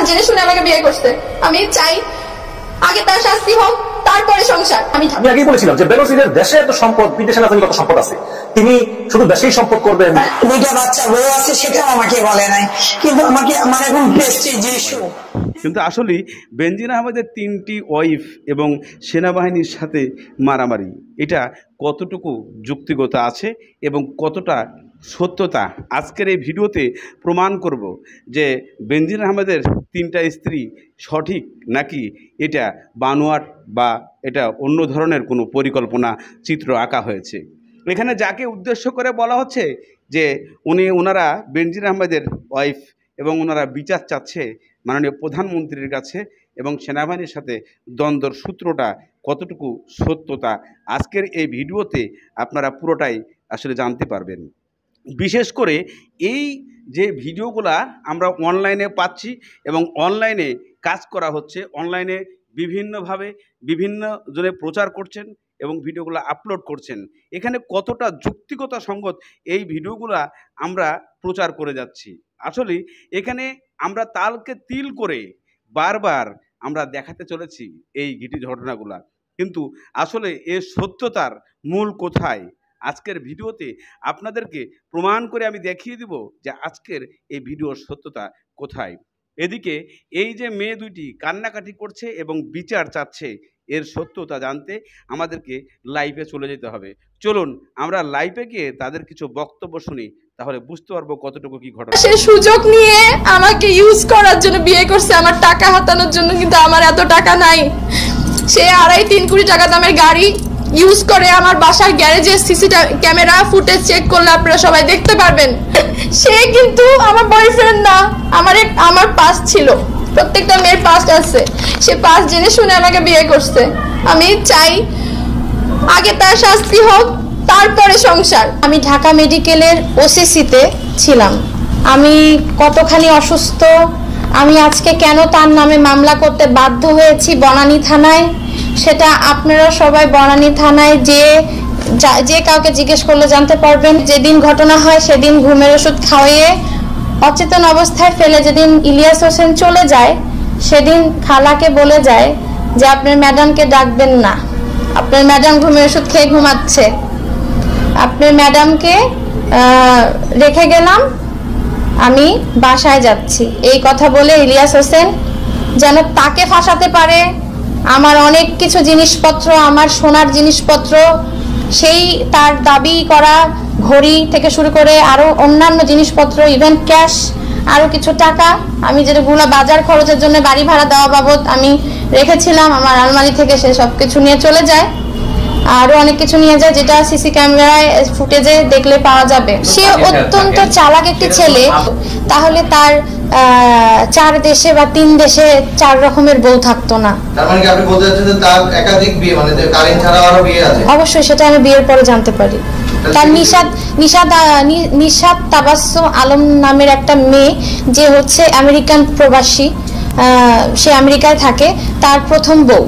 জেনে শুনে আমাকে বিয়ে করছে। আমি চাই আগে তার শাস্তি হোক, তারপরে সংসার। আমি আগেই বলেছিলাম যে বেনজিরের দেশে এত সম্পদ, বিদেশে না জানি কত সম্পদ আছে, তিনি শুধু দেশেই সম্পদ করবেন। দুইটা বাচ্চা বউ আছে, সেটাও আমাকে বলে নাই, কিন্তু আমাকে আমার এখন প্রেস্টিজ ইস্যু। কিন্তু আসলে বেনজির আহমেদের 3টি ওয়াইফ এবং সেনাবাহিনীর সাথে মারামারি, এটা কতটুকু যুক্তিগত আছে এবং কতটা সত্যতা আজকের এই ভিডিওতে প্রমাণ করব যে বেনজির আহমেদের 3টা স্ত্রী সঠিক নাকি এটা বানোয়াট বা এটা অন্য ধরনের কোনো পরিকল্পনা চিত্র আঁকা হয়েছে। এখানে যাকে উদ্দেশ্য করে বলা হচ্ছে যে ওনারা বেনজির আহমেদের ওয়াইফ এবং ওনারা বিচার চাচ্ছে মাননীয় প্রধানমন্ত্রীর কাছে, এবং সেনাবাহিনীর সাথে দ্বন্দ্বর সূত্রটা কতটুকু সত্যতা আজকের এই ভিডিওতে আপনারা পুরোটাই আসলে জানতে পারবেন। বিশেষ করে এই যে ভিডিওগুলা আমরা অনলাইনে পাচ্ছি এবং অনলাইনে কাজ করা হচ্ছে, অনলাইনে বিভিন্নভাবে বিভিন্ন জনে প্রচার করছেন এবং ভিডিওগুলো আপলোড করছেন, এখানে কতটা যুক্তিগত সঙ্গত এই ভিডিওগুলা আমরা প্রচার করে যাচ্ছি। আসলে এখানে আমরা তালকে তিল করে বারবার আমরা দেখাতে চলেছি এই ঘিটি ঘটনাগুলা, কিন্তু আসলে এর সত্যতার মূল কোথায় আজকের ভিডিওতে আপনাদেরকে প্রমাণ করে আমি দেখিয়ে দিব যে আজকের এই ভিডিওর সত্যতা কোথায়। এদিকে এই যে মেয়ে দুইটি কান্নাকাটি করছে এবং বিচার চাচ্ছে, এর সত্যতা জানতে আমাদেরকে লাইভে চলে যেতে হবে। চলুন আমরা লাইভে গিয়ে তাদের কিছু বক্তব্য শুনি, তাহলে বুঝতে পারবো কতটুকু কি ঘটনা। সে সুযোগ নিয়ে আমাকে ইউজ করার জন্য বিয়ে করছে, আমার টাকা হাতানোর জন্য, কিন্তু আমার এত টাকা নাই। সে 2.5-3 কোটি টাকা দামের গাড়ি ইউজ করে আমার বাসার গ্যারেজের সিসি ক্যামেরা ফুটেজ চেক করলে আপনারা সবাই দেখতে পারবেন। সে কিন্তু আমার বয়ফ্রেন্ড না, আমার পাস্ট ছিল, প্রত্যেকটা মেয়ের পাস্ট আছে। সে পাস্ট জেনে শুনে আমাকে বিয়ে করছে। আমি চাই আগে তার শাস্তি হোক, তারপরে সংসার। আমি ঢাকা মেডিকেলের ওসিসিতে ছিলাম। আমি কতখানি অসুস্থ, আমি আজকে কেন তার নামে মামলা করতে বাধ্য হয়েছি বনানী থানায়, সেটা আপনারা সবাই বনানী থানায় যে কাউকে জিজ্ঞেস করলে জানতে পারবেন। যেদিন ঘটনা হয় সেদিন ঘুমের ওষুধ খাওয়িয়ে অচেতন অবস্থায় ফেলে যেদিন ইলিয়াস হোসেন চলে যায়, সেদিন খালাকে বলে যায় যে আপনার ম্যাডামকে ডাকবেন না, আপনার ম্যাডাম ঘুমের ওষুধ খেয়ে ঘুমাচ্ছে, আপনার ম্যাডামকে রেখে গেলাম, আমি বাসায় যাচ্ছি। এই কথা বলে ইলিয়াস হোসেন যেন তাকে ফাঁসাতে পারে। আমার অনেক কিছু জিনিসপত্র, আমার সোনার জিনিসপত্র, সেই তার দাবি করা ঘড়ি থেকে শুরু করে আরো অন্যান্য জিনিসপত্র, ইভেন ক্যাশ, আরো কিছু টাকা আমি যেগুলো বাজার খরচের জন্য বাড়ি ভাড়া দেওয়া বাবদ আমি রেখেছিলাম আমার আলমারি থেকে, সে সব কিছু নিয়ে চলে যায়। আরো অনেক কিছু নিয়ে যায় যেটা সিসি ক্যামেরায় ফুটেজে দেখলে পাওয়া যাবে। সে অত্যন্ত চালাক একটি ছেলে, তাহলে তার 4 দেশে বা 3 দেশে 4 রকমের বউ থাকতো না। তার মানে কি আপনি বলতে চাচ্ছেন যে তার একাধিক বিয়ে, মানে কারিন ছাড়া আরো বিয়ে আছে? অবশ্যই, সেটা আমি বিয়ের পরে জানতে পারি। তার নিশাদ তাবাসসুম আলম নামের একটা মেয়ে, যে হচ্ছে আমেরিকান প্রবাসী, সে আমেরিকায় থাকে, তার প্রথম বউ।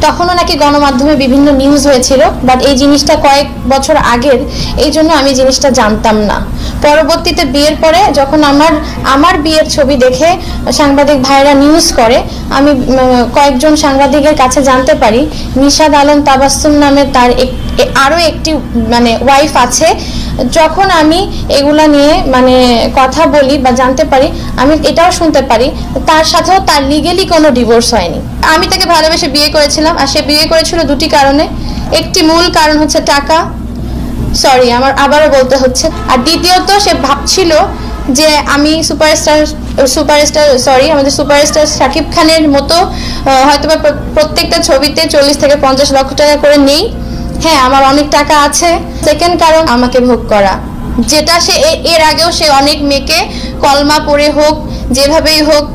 তখনও নাকি গণমাধ্যমে বিভিন্ন নিউজ হয়েছিল, বাট এই জিনিসটা কয়েক বছর আগের, এই জন্য আমি জিনিসটা জানতাম না। পরবর্তীতে বিয়ের পরে যখন আমার বিয়ের ছবি দেখে সাংবাদিক ভাইরা নিউজ করে, আমি কয়েকজন সাংবাদিকের কাছে জানতে পারি নিশাদ আলম তাবাসসুম নামে তার আরো একটি মানে ওয়াইফ আছে। যখন আমি এগুলা নিয়ে মানে কথা বলি বা জানতে পারি, আমি এটাও শুনতে পারি তার সাথেও তার লিগেলি কোনো ডিভোর্স হয়নি। আমি তাকে ভালোবেসে বিয়ে করেছিলাম, আর সে বিয়ে করেছিল 2টি কারণে। একটি মূল কারণ হচ্ছে টাকা, সরি আমার আবারও বলতে হচ্ছে, আর দ্বিতীয়ত সে ভাবছিল যে আমি আমাদের সুপারস্টার শাকিব খানের মতো হয়তোবা প্রত্যেকটা ছবিতে 40 থেকে 50 লক্ষ টাকা করে নেই। হ্যাঁ, আমার অনেক টাকা আছে। সেকেন্ড কারণ আমাকে ভোগ করা, যেটা সে এর আগেও সে অনেক মেয়েকে কলমা পড়ে হোক যেভাবেই হোক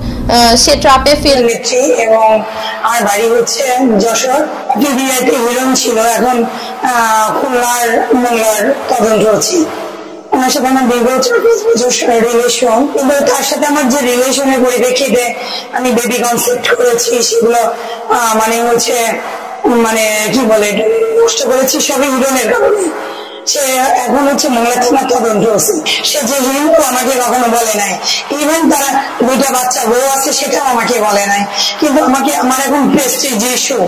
সে ট্রাপে ফেলছে। এবং আমার বাড়ি হচ্ছে যশোর। বিয়েতে হিরণ ছিল, এখন খুলনার মোংলার তদন্ত হচ্ছে। ওনার সাথে আমার দীর্ঘ 4-5 বছর রিলেশন, কিন্তু তার সাথে আমার যে রিলেশনের পরিপ্রেক্ষিতে আমি বেবি কনসেপ্ট করেছি, সেগুলো মানে হচ্ছে মানে কি বলে নষ্ট করেছি, সবই হিরণের কারণে। সে এখন হচ্ছে মোংলা থানা তদন্ত হচ্ছে। সে যে ঋণ আমাকে কখনো বলে নাই, ইভেন তার 2টা বাচ্চা বউ আছে সেটাও আমাকে বলে নাই। কিন্তু আমাকে আমার এখন প্রেস্টিজ ইস্যু,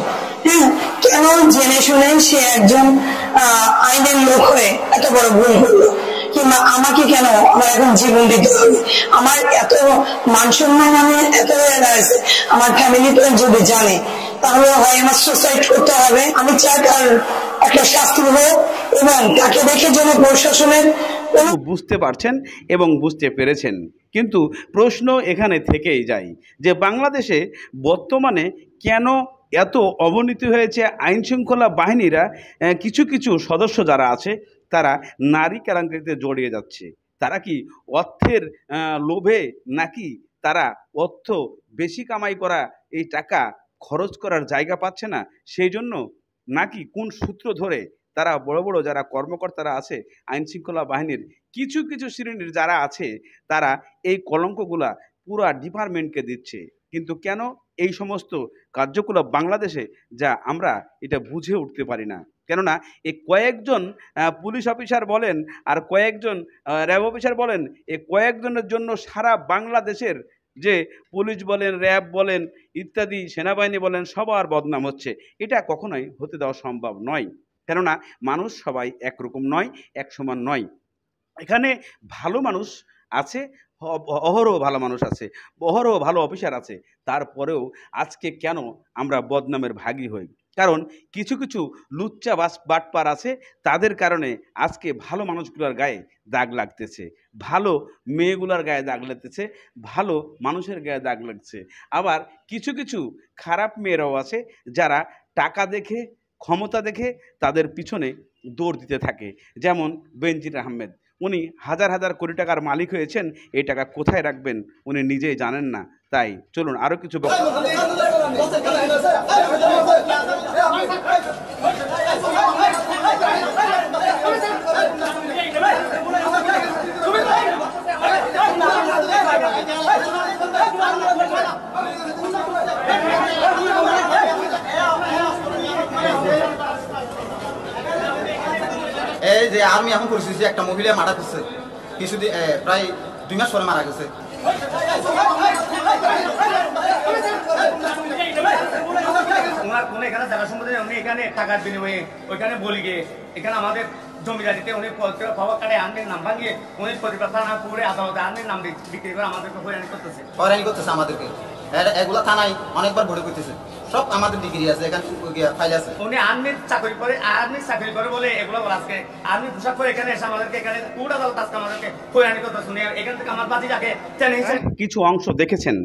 হ্যাঁ, কেন জেনে শুনে সে একজন আইনের লোক হয়ে এত বড় ভুল করলো, কিংবা আমাকে কেন আমার এখন জীবন দিতে হবে? আমার এত মান সম্মান আমি এত হয়ে দাঁড়াইছে, আমার ফ্যামিলি তো যদি জানে তাহলে হয় আমার সুসাইড করতে হবে। আমি চাই তার একটা শাস্তি হোক এবং তাকে দেখে যেন প্রশাসনের বুঝতে পারছেন এবং বুঝতে পেরেছেন, কিন্তু প্রশ্ন এখানে থেকেই যায় যে বাংলাদেশে বর্তমানে কেন এত অবনতি হয়েছে? আইন শৃঙ্খলা বাহিনীরা কিছু কিছু সদস্য যারা আছে তারা নারী কেলেঙ্কারিতে জড়িয়ে যাচ্ছে। তারা কি অর্থের লোভে, নাকি তারা অর্থ বেশি কামাই করা এই টাকা খরচ করার জায়গা পাচ্ছে না সেই জন্য, নাকি কোন সূত্র ধরে তারা বড় বড় যারা কর্মকর্তারা আছে আইন শৃঙ্খলা বাহিনীর কিছু কিছু শ্রেণীর যারা আছে তারা এই কলঙ্কগুলা পুরা ডিপার্টমেন্টকে দিচ্ছে? কিন্তু কেন এই সমস্ত কার্যকলাপ বাংলাদেশে যা আমরা এটা বুঝে উঠতে পারি না? কেননা এই কয়েকজন পুলিশ অফিসার বলেন আর কয়েকজন র্যাব অফিসার বলেন, এই কয়েকজনের জন্য সারা বাংলাদেশের যে পুলিশ বলেন, র্যাব বলেন, ইত্যাদি সেনাবাহিনী বলেন, সবার বদনাম হচ্ছে। এটা কখনোই হতে দেওয়া সম্ভব নয়, কেননা মানুষ সবাই একরকম নয়, এক সমান নয়। এখানে ভালো মানুষ আছে, অহরহ ভালো মানুষ আছে, অহরহ ভালো অফিসার আছে, তারপরেও আজকে কেন আমরা বদনামের ভাগী হই? কারণ কিছু কিছু লুচ্চা বাটপার আছে, তাদের কারণে আজকে ভালো মানুষগুলোর গায়ে দাগ লাগতেছে, ভালো মেয়েগুলোর গায়ে দাগ লাগতেছে, ভালো মানুষের গায়ে দাগ লাগছে। আবার কিছু কিছু খারাপ মেয়েরাও আছে যারা টাকা দেখে, ক্ষমতা দেখে তাদের পিছনে দৌড় দিতে থাকে। যেমন বেনজির আহমেদ, উনি হাজার হাজার কোটি টাকার মালিক হয়েছেন, এই টাকা কোথায় রাখবেন উনি নিজেই জানেন না। তাই চলুন আরও কিছু এই যে আর্মি এখন পরিস্থিতি, একটা মহিলা মারা গেছে কিছুদিন, প্রায় 2 মাস পরে মারা গেছে। এখানে জায়গা সম্বন্ধে উনি এখানে টাকার বিনিময়ে ওইখানে বলি গিয়ে এখানে আমাদের জমিদারিতে উনি পাওয়া কাটে আর্মির নাম ভাঙিয়ে উনি পরিবার থানা পুরে আদালতে আর্মির নাম বিক্রি করে আমাদেরকে হয়রানি করতেছে আমাদেরকে। এগুলা থানায় অনেকবার ভরে করতেছে, সব আমাদের ডিগ্রি আছে, এখানে ফাইল আছে। উনি আর্মির চাকরি করে বলে এগুলো বলে আজকে আর্মি পোশাক করে এখানে এসে আমাদেরকে এখানে পুরো আদালত আজকে আমাদেরকে হয়রানি করতেছে। উনি এখান থেকে আমার বাতি যাকে কিছু অংশ দেখেছেন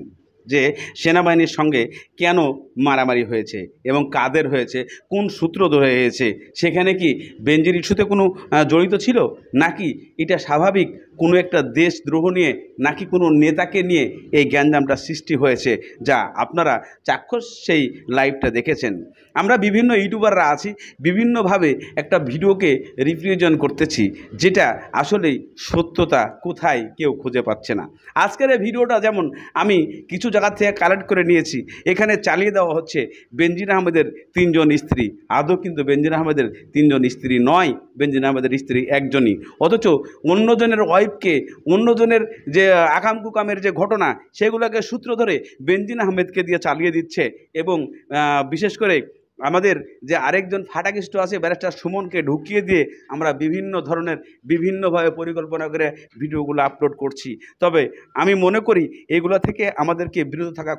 যে সেনাবাহিনীর সঙ্গে কেন মারামারি হয়েছে এবং কাদের হয়েছে, কোন সূত্র ধরে হয়েছে, সেখানে কি বেনজির ইস্যুতে কোনো জড়িত ছিল, নাকি এটা স্বাভাবিক কোনো একটা দেশদ্রোহ নিয়ে, নাকি কোনো নেতাকে নিয়ে এই গ্যাঞ্জামটা সৃষ্টি হয়েছে, যা আপনারা চাক্ষুষ সেই লাইভটা দেখেছেন। আমরা বিভিন্ন ইউটিউবাররা আছি, বিভিন্নভাবে একটা ভিডিওকে রিপ্রেজেন্ট করতেছি, যেটা আসলেই সত্যতা কোথায় কেউ খুঁজে পাচ্ছে না। আজকের এই ভিডিওটা যেমন আমি কিছু জায়গা থেকে কালেক্ট করে নিয়েছি, এখানে চালিয়ে দেওয়া হচ্ছে বেনজির আহমেদের 3 জন স্ত্রী। আদৌ কিন্তু বেনজির আহমেদের 3 জন স্ত্রী নয়, বেনজির আহমেদের স্ত্রী একজনই, অথচ অন্যজনের ওয়াইফকে, অন্যজনের যে আকাম কুকামের যে ঘটনা সেগুলোকে সূত্র ধরে বেনজির আহমেদকে দিয়ে চালিয়ে দিচ্ছে। এবং বিশেষ করে আমাদের যে আরেকজন ফাটাকিষ্ট আছে ব্যারিস্টার সুমনকে ঢুকিয়ে দিয়ে আমরা বিভিন্ন ধরনের বিভিন্নভাবে পরিকল্পনা করে ভিডিওগুলো আপলোড করছি। তবে আমি মনে করি এগুলো থেকে আমাদেরকে বিরত থাকা